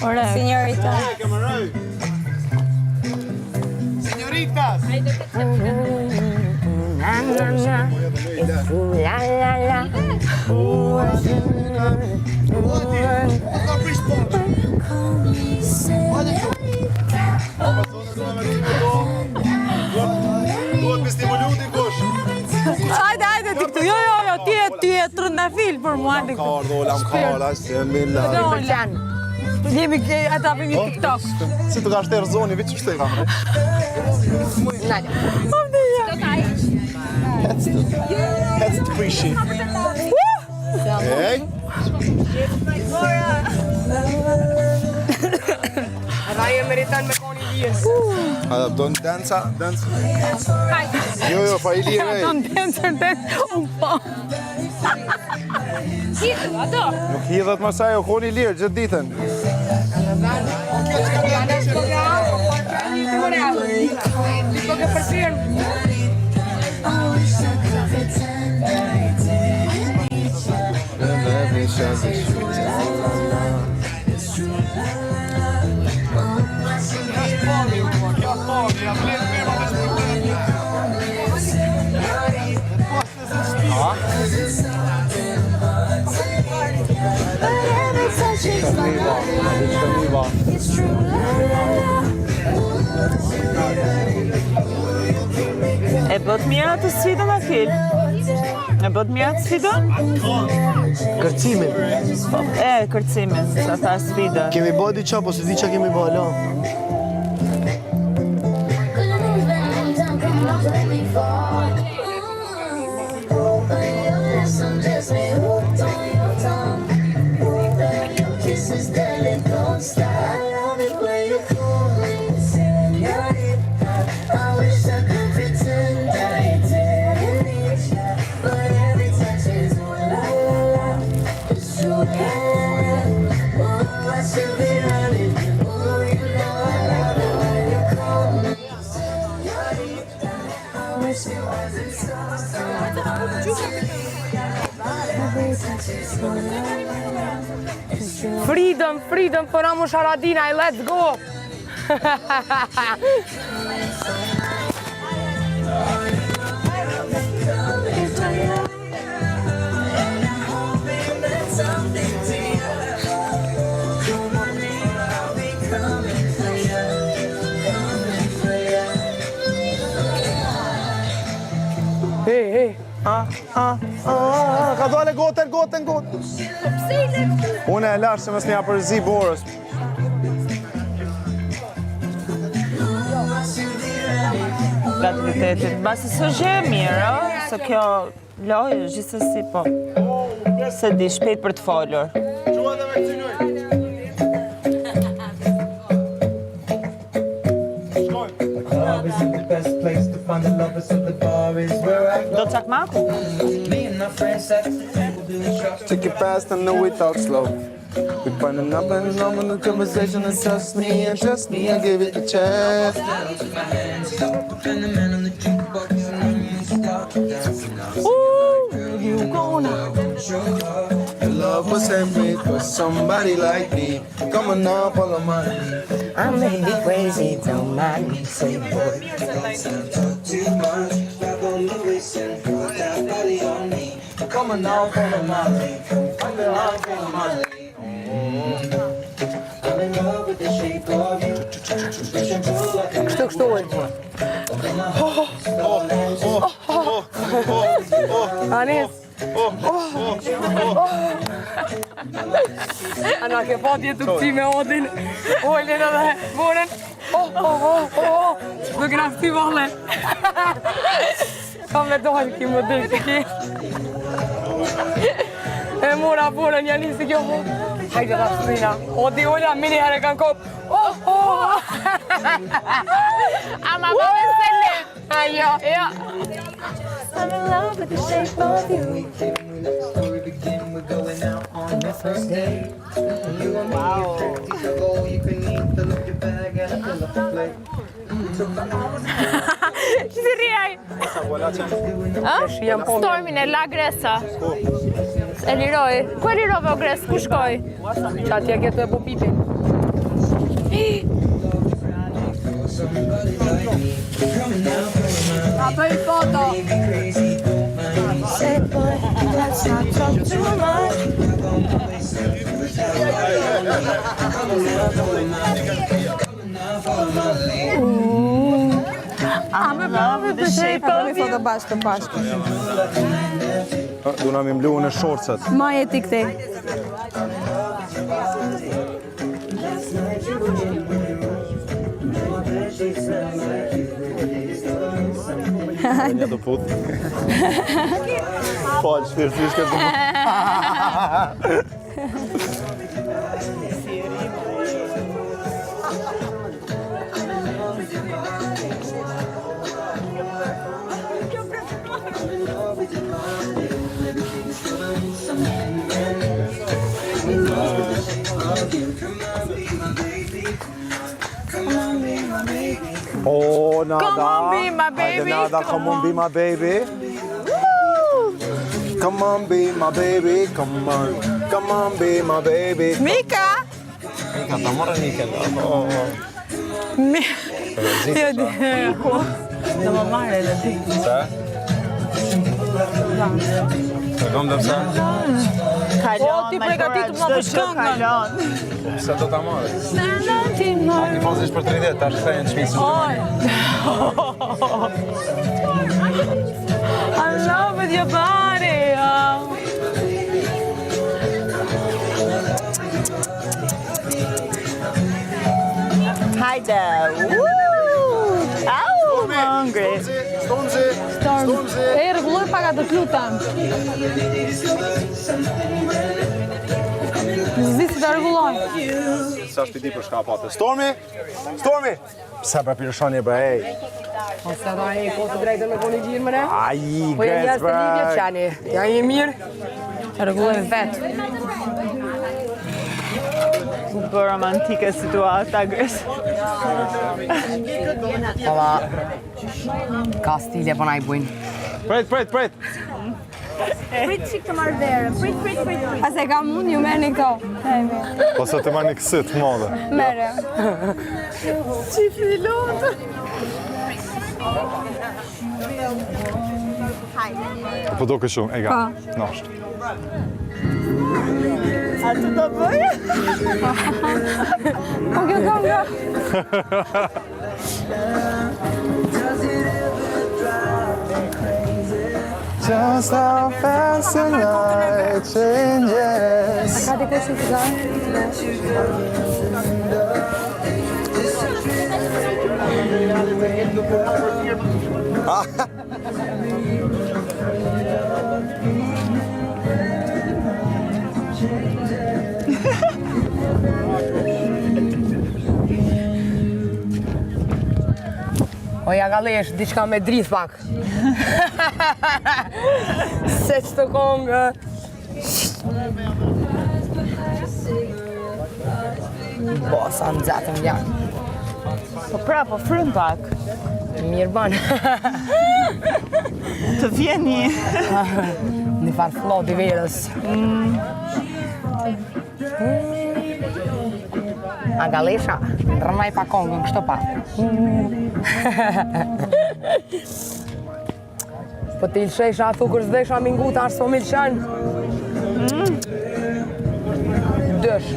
Ore. Signorita. Signoritas! Duhet me stimulu dikush. Hajde ti këtu. Jo, ti e trëndafil për mua ti këtu. Olam kalla, se milla. Jemi ata vini TikTok. Si të ka shterë zoni, veç shte kam. That's the appreciate. Hey. Ata e meritan me koni lijes. Don't dance. Jo, pa I lirë. Don't dance un po. Nuk hidhet më saj, o koni lirë gjithë ditën. E bët mira të sfidën Akil? E bët mira të sfidën? Kërcimin. Kërcimin, sa tha sfidën. Kemi bë diçka, po se di çka kemi bë alo. Freedom për Amu Sharadinaj, let's go! Hey. Ka dole gotën. Unë e lashë se mës mja përzi borës. Gativitetit. Basi së gjë e mirë, se kjo lojë gjithsesi po. Se di shpejt për të folur. Do çakmaku? Take it fast and then we talk slow. We burning up and on in the conversation and trust me and give it a chance. You gonna Love was handmade for somebody like me. Come on now, follow my lead. I may be crazy, don't mind me, say boy. Too much, back on the listen, put that body on me. Come on now, follow my lead. I'm in love, follow my lead. I'm in love with the shape of you. Kështu ojtë. Anis. Ana ke fati të këti me odin. Ollin edhe vorën. Dhe këna këti vale. Ka me dojnë ki më dërë të ki. E mora vorën, janë nisi kjo vorën. Hajde da shtrina. Odi olla, mini herë kanë kopë. Ama bëve se le. Ajo. I'm in love with the shape of you. First day, you and me, you go, you can eat, fill up your bag and fill up the plate. Që si rriaj? Stormin e La Gresa. e liroj. Ku e lirove o Gres? Ku shkoj? Qa t'ja këtë bu pipin. Apo i foto. Say boy, let's not talk too much. I'm in love with the shape of you. Foto bashkë. Duna mi mlu në shortset. Ma e ti këtej. Një të putë. Falë, shpirësisht këtë Oh, Nada. Come on, be my baby. Hajde, Nada, come on, be my baby. Come on, be my baby. Come on, be my baby. Mika! Mika, ta morë Mika. Në më marrë edhe ti. Se? Të kom dhe pse? Kalon, ti përgatitur më për shkëngën. Pse do ta marrë? Ti mos ish për 30, tash kthehen në shtëpi. I'm in love with your body. Hajde! Au, më hungry. Stormzy. E rregulloj pak atë lutem. Zdi si ta rregulloj. Sa është i di për shka patë. Stormy! Pse pra pirëshoni e bre, ej. Ose da e kotë drejtë me koni gjirë mëre? Aji, Po jenë gres, jasë të livje të qani. Ja një mirë. Ta rregulloj vetë. Super romantike situata, Gres. Pava, ka stile po na i bujnë. Pret. Prit qik të marrë verë. Prit. Ase kam unë, ju merrni këto. Po se të mani kësit madhe. Merë. Qifri lotë. Po do këshumë, e ga. Nashtë. A të do bëjë? Po kjo këngë. Just how fast the night changes. Ka di kështë të gajë? O ja galesh, diçka me drith pak. Se që të kongë. Bo, sa në zatëm janë. Po frym pak. Mirë banë. Të vjeni. Një farë flot i verës. A galesha, rëmaj pa kongën, kështu pa. Po të ilshesha, thukur zdesha minguta, ashtë po milëshan. Dësh.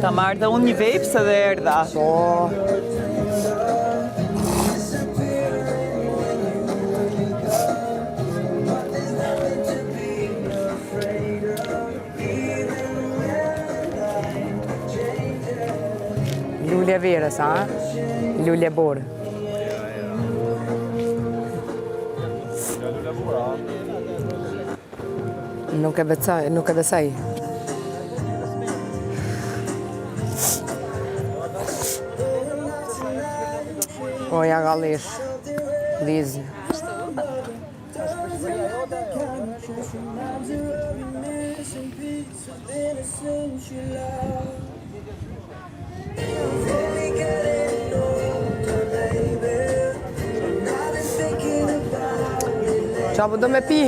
Ta marrë dhe unë një vejpë se dhe erdha. Lulje verës, a? Lulje borë. Nuk e besoj. O, ja galesh. Lizë. Qa po do me pi?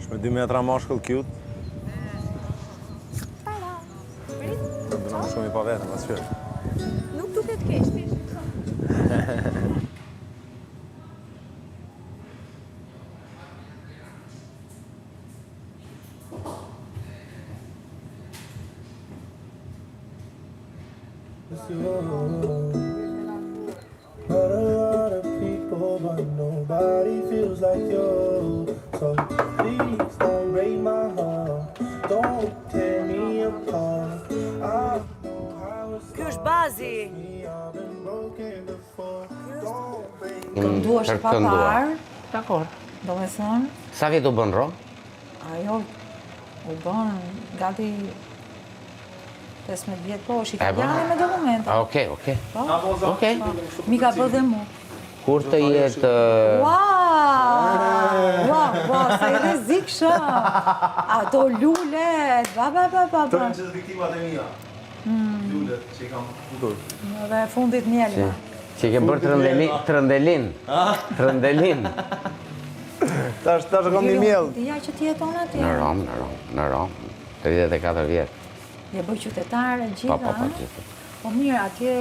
Shme 2 metra mashkull cute. Shumë I pa vetëm, asë qërë. Nuk duket keq. Not a lot of people, but nobody feels like you. So please don't break my heart. Don't tear me apart. I know how it's Ky është bazi. I've been broken before. Don't break Kënduash Për pa kënduar. parë. Dakor. Do me thënë, Sa vjet u bën ro? ajo u bën gati 15 vjet po, është italiane me dokumente. Okej. Po, Okej. mi ka bë dhe mu. Kur të jetë Wow, sa I rrezik shë. Ato lulet, ba. Që viktimat e mia. Lullet që I kam futur. Dhe fundit mjelma. që ke bërë trëndelin. Tash kam një mjell. Ja që ti jeton atje. Në Rom, 34 vjet. Je bëj qytetare, Pa, gjitha. gjithë. Po mirë, atje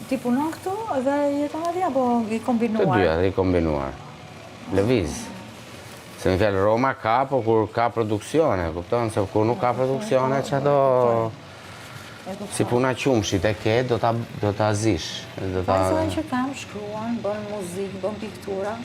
ti punon këtu dhe jeton atje apo I Të kombinuar? dyja, I kombinuar. Lëviz. Se në fjallë Roma ka, po kur ka produksione, kupton? Se kur nuk ka produksione, që ato... Si puna qumshit e ke, do ta zish. Personin që kam shkruan, bën muzikë, bën piktura.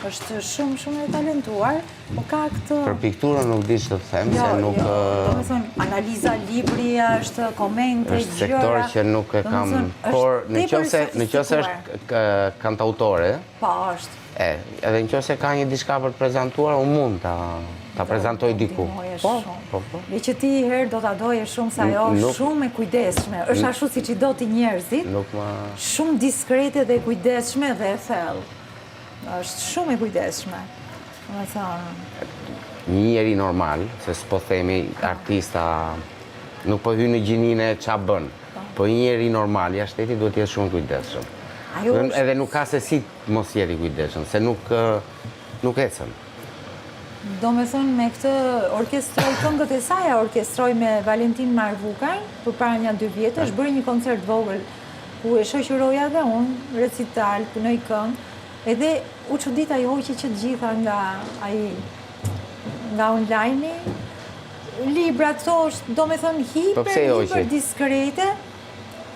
Është shumë e talentuar, po ka këtë... Për pikturën nuk di që të them, se nuk... Do me thënë, analiza libri është, komente, gjëra... është sektor që nuk e kam... Por në qofse është kantautore, Po, është. Edhe në qofse ka një diçka për të prezentuar, unë mund ta prezantoj diku. Po. Dhe që ti herë do ta doje shumë, se ajo është shumë e kujdesshme. Është ashtu siç I do ti njerëzit, shumë diskrete dhe kujdesshme dhe e thellë. Është shumë e kujdesshme. Do të thonë, Një njeri normal, se s'po themi artista, nuk po hyn në gjininë e ç'a bën. Po një njeri normal, jashtë shtetit duhet të jetë shumë kujdesshëm. Edhe nuk ka se si mos jeti kujdesshëm, se nuk ecën. do me thënë me këtë orkestroj këngët e saj, orkestroj me Valentin Marvukaj, për para 1-2 vjetësh, bëri një koncert vogël, ku e shoqëroja dhe unë, recital, punoj këngë, edhe u çudita I hoqi që të gjitha nga online, libra thosh, do me thënë hiper diskrete,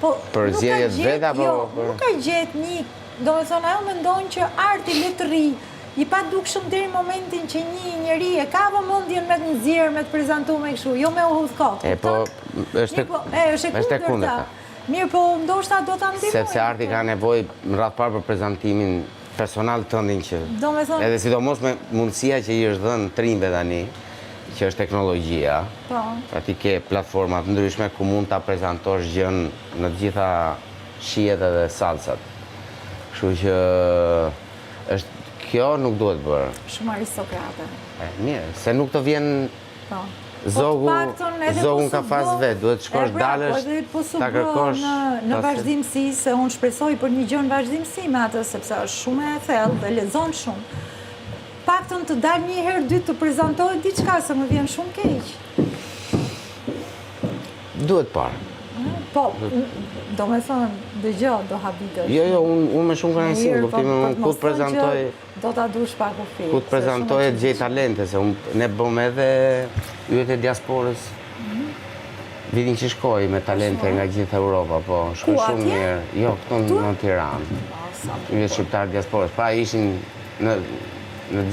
po Për zgjedhjet vet apo nuk ka gjetë një, do me thënë ajo mendon që arti le të rri, I pa dukshëm deri në momentin që një njeri e ka vëmendjen me të nxjerr, me të prezantuar me kështu, jo me u hudh kokë. Po është e kundërta. Mirë, po ndoshta do ta ndihmoj. Sepse arti ka nevojë në radh parë për prezantimin personal tëndin që edhe sidomos me mundësia që I është dhënë trimve tani, që është teknologjia. Po. Ti ke platforma të ndryshme ku mund ta prezantosh gjën në të gjitha shijet edhe salsat. Kështu që është kjo nuk duhet bërë. Shumë aristokrate. Mirë, se nuk të vjen zogun ka faz vetë, duhet të shkosh dalësh, ta kërkosh... Në vazhdimësi, se unë shpresoj për një gjë në vazhdimësi me atë, sepse është shumë e thellë dhe lexon shumë. Paktën të dal një herë dytë të prezantohet diçka, se më vjen shumë keq. Duhet parë. Po, do me thënë, dëgjoj, do habitësh. Jo, unë me shumë kënaqësi, kuptimin ku të prezantoj... Do ta dush pak u fit. Ku të prezantoj të gjej talente, se ne bëm edhe yjet e diasporës Vitin që shkoj me talente nga gjithë Europa, po shkoj shumë mirë. Jo, këtu në Tiranë. Një shqiptar diasporës. Pra ishin në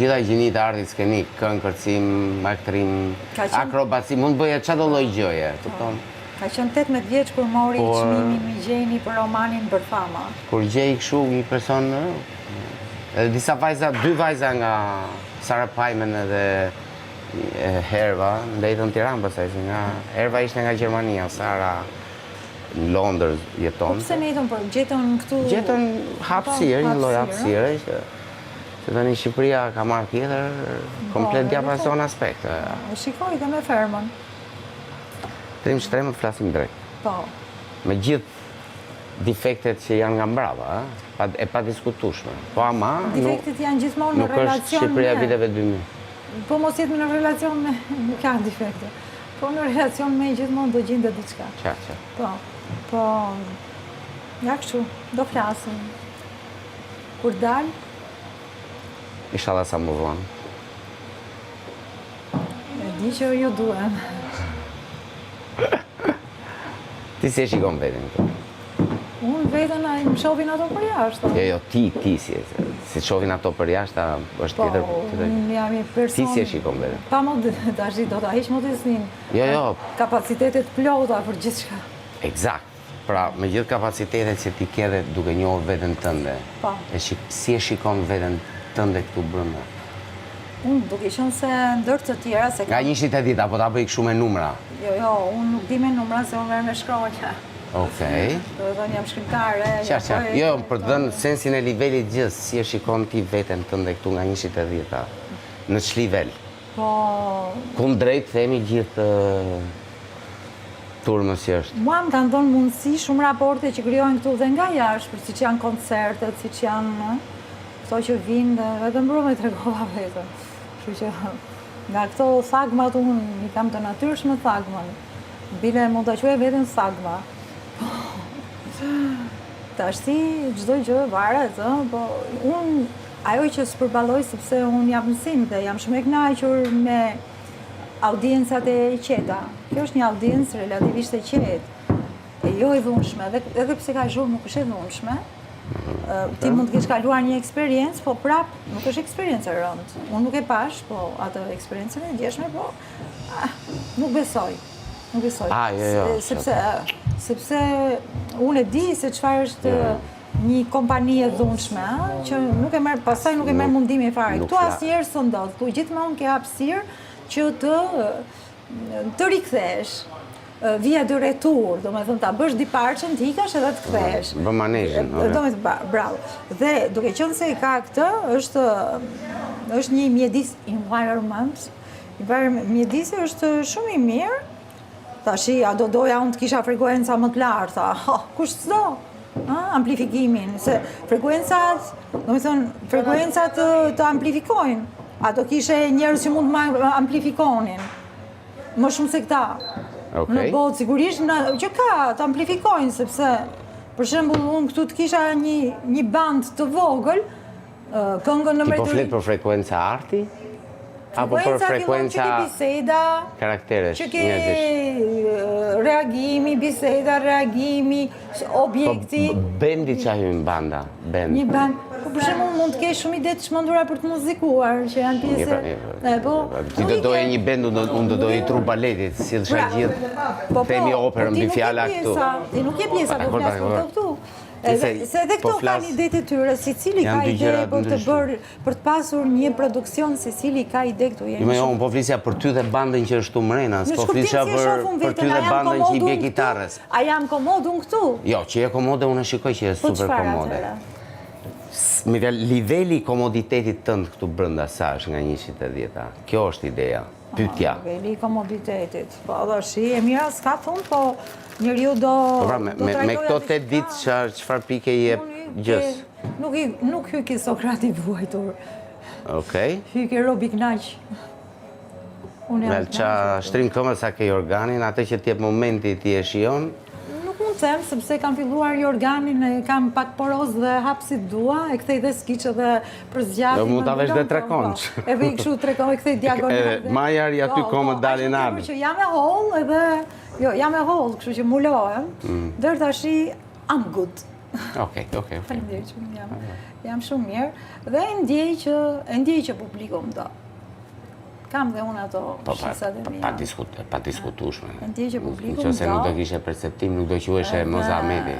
gjitha gjinit e artit skenik, këngë, kërcim, aktrim, akrobaci, mund bëja çdo lloj gjëje, kupton? Ka qenë 18 vjeç kur mori çmimin Migjeni për romanin Bërthama. Kur gjej kështu një person, edhe disa vajza, 2 vajza nga Sara Pajmen edhe Herva, ndajtën Tiranë pastaj, se nga Herva ishte nga Gjermania, Sara në Londër jeton. Po pse ne jetën për gjetën këtu? Gjetën hapësirë, një lloj hapësire, që tani Shqipëria ka marrë tjetër komplet diapason aspekte. Shikoj dhe me fermën. Trim shtremët flasim drejt. Po. Me gjithë defektet që janë nga mbrapa, e pa diskutueshme. Po ama defektet janë gjithmonë në relacion. Nuk është Shqipëria viteve 2000. Po mos jetë në relacion me, nuk janë defekte. Po në relacion me gjithmonë do gjinde diçka. Qartë. Po, ja kështu, do flasim. Kur dal? Inshallah sa më vonë. E di që ju duhen. Ti si e shikon veten këtu? Unë vetën më shohin ato për jashtë. Jo, ti si shohin ato për jashtë, është tjetër. Unë jam një person. Ti si e shikon veten? Pa tash do ta hiq modestin. Jo. Kapacitetet plota për gjithçka. Eksakt. Pra, me gjithë kapacitetet që ti ke dhe duke njohur veten tënde. Po. Si e shikon veten tënde këtu brenda? Unë duke qenë se ndër të tjera se nga 110 apo ta bëj kështu me numra? Jo, unë nuk di me numra se unë merr me shkronja. Okej. Do të thonë jam shkrimtare. Qartë. Jo, për të dhënë sensin e nivelit gjithë, si e shikon ti veten tënde këtu nga 110-a? Në ç'nivel? Po. Ku drejt themi gjithë turmës që është? Mua më kanë dhënë mundësi shumë raporte që krijojnë këtu dhe nga jashtë, siç janë koncertet, siç janë këto që vinë dhe vetëm mbrëmë e tregova vetëm. Kështu që nga këto thagmat unë i kam të natyrshme thagmën. Bile mund ta quaj veten thagma. Tash si çdo gjë varet, po unë ajo që s'përballoj sepse unë jam mësim dhe jam shumë e kënaqur me audiencat e qeta. Kjo është një audiencë relativisht e qetë, e jo e dhunshme, edhe pse ka zhurmë nuk është e dhunshme. Ti mund të kesh kaluar një eksperiencë, po prap nuk është eksperiencë e rëndë. Unë nuk e pash, po atë eksperiencën e ndjeshme, po nuk besoj. Nuk besoj. Sepse unë e di se çfarë është një kompani e dhunshme, që nuk e merr, pastaj nuk e merr mundimin fare. Ktu asnjëherë s'u ndodh. Ktu gjithmonë ke hapësirë që të rikthesh. Via de retour, do me thënë ta bësh departure, të ikash edhe të kthesh. Bë manezhin. Do me thënë, bravo. Dhe duke qenë se ka këtë, është një mjedis environment. Mjedisi është shumë i mirë. Tashi, a do doja unë të kisha frekuenca më të larta. Kush s'do? Amplifikimin. Se frekuencat, do me thënë, frekuencat të amplifikojnë. A do kishe njerëz që mund të amplifikonin. Më shumë se këta. Në botë sigurisht që ka të amplifikojnë, sepse për shembull unë këtu të kisha një band të vogël, këngën në mrekulli. Ti po flet për frekuenca arti? Apo për frekuenca karakteresh, që ke reagimi, biseda, reagimi, objekti. Bendi që hyn banda? Një band. Po për shembull mund të kesh shumë ide të çmendura për të muzikuar, që janë pjesë. Ti do doje një bend, unë do doje trup baletit, si të shaj gjithë themi operën mbi fjala këtu. Ti nuk je pjesa, po flas për këtu. Se edhe këto kanë ide të tyre, si cili ka ide për të pasur një produksion, si cili ka ide këtu. Jo, unë po flisja për ty dhe bandën që është tu mrena, s'po flisja për ty dhe bandën që i bje gitarës. A jam komod unë këtu? Jo, që je komode, unë e shikoj që je super komode. Liveli i komoditetit tënd këtu brenda sa është nga 110-a? Kjo është ideja, pyetja. Liveli i komoditetit. Po dashi, e mira s'ka thon, po njeriu do me këto 8 ditë çfarë pike i jep gjës? Nuk hyj ke Sokrati vuajtur. Okej. Hyj ke Robi Knaq. Me qa shtrim këmër sa ke organin, atë që t'jep momenti ti e shion? Nuk mund të them, sepse kam filluar i organin, kam pak poroz dhe hap si dua, e kthej dhe skiqë dhe për zgjatin. Do mund t'a vesh dhe 3 konç. E vej kështu 3 konç, e kthej diagonal. Maja ri aty komët dalin armi. Që jam e holl edhe Jo, jam e hollë, kështu që mulohem, dërë tashi, I'm good. Okej. Faleminderit shumë, jam shumë mirë. Dhe e ndjej që publiku më do. Kam dhe unë ato shisat e mia. Pa diskutueshme. E ndjej që publiku më do. Nëse nuk do kishe perceptim, nuk do quheshe Mozamedi.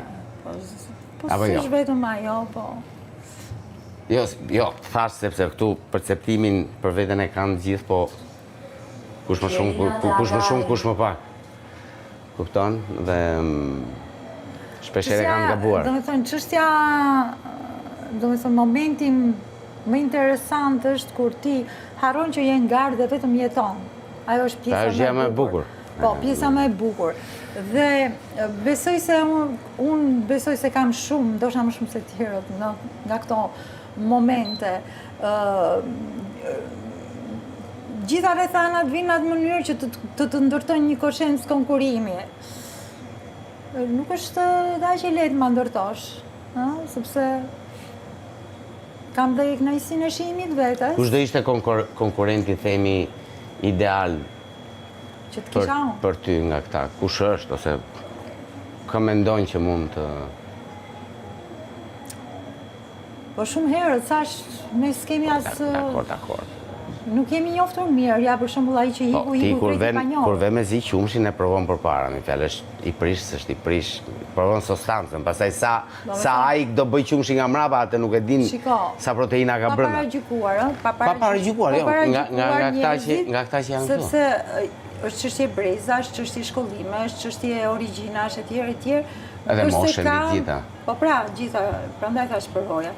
Po s'është vetëm ajo, po. Jo, thash sepse këtu perceptimin për veten e kanë gjithë, po kush më shumë, kush më pak. Kupton? Dhe shpeshere kanë gabuar. Do me thënë, çështja, do me thënë, momenti më interesant është kur ti harron që je ngarë dhe vetëm jeton. Ajo është pjesa më e bukur. Po, pjesa më e bukur. Dhe besoj se unë besoj se kam shumë, ndoshta më shumë se tjerët nga këto momente. Gjitha rrethanat vinë në atë mënyrë që të ndërtojnë një koshencë konkurimi. Nuk është aq e lehtë ma ndërtosh, sepse kam dhe kënaqësinë e shihimit vetes. Kush do ishte konkurrenti, themi, ideal që të kisha unë? Për ty nga këta? Kush është, ose kë mendon që mund të... Po shumë herët, thash, ne s'kemi asë... Dakor. Nuk jemi njoftur mirë, ja për shembull ai që iku krejt pa njohur. Kur ve me zi qumshin e provon përpara, mi fjalë është i prish, s'është i prish, provon substancën, pastaj sa ai do bëj qumshin nga mbrapa, atë nuk e din sa proteina ka brenda. Pa paragjykuar, jo, nga këta që janë këtu. Sepse është çështje breza, është çështje shkollime, është çështje origjinash etj. Edhe moshën e gjitha. Po pra, gjitha, prandaj thash përvoja.